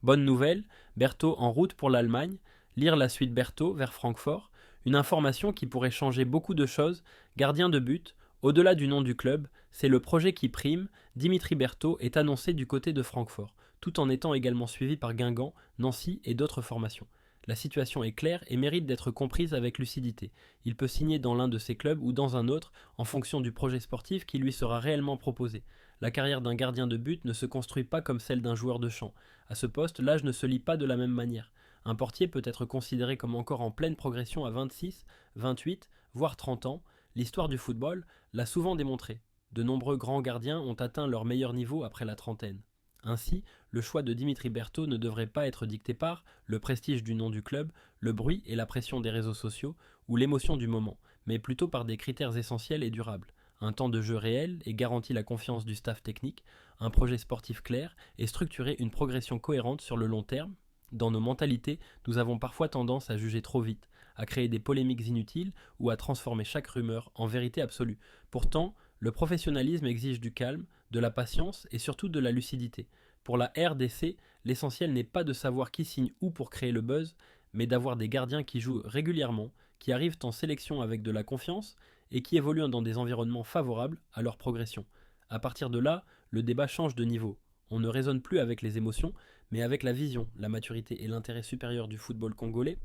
Bonne nouvelle, Berthaud en route pour l'Allemagne, lire la suite Berthaud vers Francfort, une information qui pourrait changer beaucoup de choses, gardien de but, au-delà du nom du club, c'est le projet qui prime, Dimitri Berthaud est annoncé du côté de Francfort, tout en étant également suivi par Guingamp, Nancy et d'autres formations. La situation est claire et mérite d'être comprise avec lucidité. Il peut signer dans l'un de ces clubs ou dans un autre en fonction du projet sportif qui lui sera réellement proposé. La carrière d'un gardien de but ne se construit pas comme celle d'un joueur de champ. À ce poste, l'âge ne se lie pas de la même manière. Un portier peut être considéré comme encore en pleine progression à 26, 28, voire 30 ans. L'histoire du football l'a souvent démontré. De nombreux grands gardiens ont atteint leur meilleur niveau après la trentaine. Ainsi, le choix de Dimitri Berthaud ne devrait pas être dicté par le prestige du nom du club, le bruit et la pression des réseaux sociaux ou l'émotion du moment, mais plutôt par des critères essentiels et durables. Un temps de jeu réel et garantit la confiance du staff technique, un projet sportif clair et structurer une progression cohérente sur le long terme. Dans nos mentalités, nous avons parfois tendance à juger trop vite, à créer des polémiques inutiles ou à transformer chaque rumeur en vérité absolue. Pourtant, le professionnalisme exige du calme, de la patience et surtout de la lucidité. Pour la RDC, l'essentiel n'est pas de savoir qui signe où pour créer le buzz, mais d'avoir des gardiens qui jouent régulièrement, qui arrivent en sélection avec de la confiance et qui évoluent dans des environnements favorables à leur progression. À partir de là, le débat change de niveau. On ne raisonne plus avec les émotions, mais avec la vision, la maturité et l'intérêt supérieur du football congolais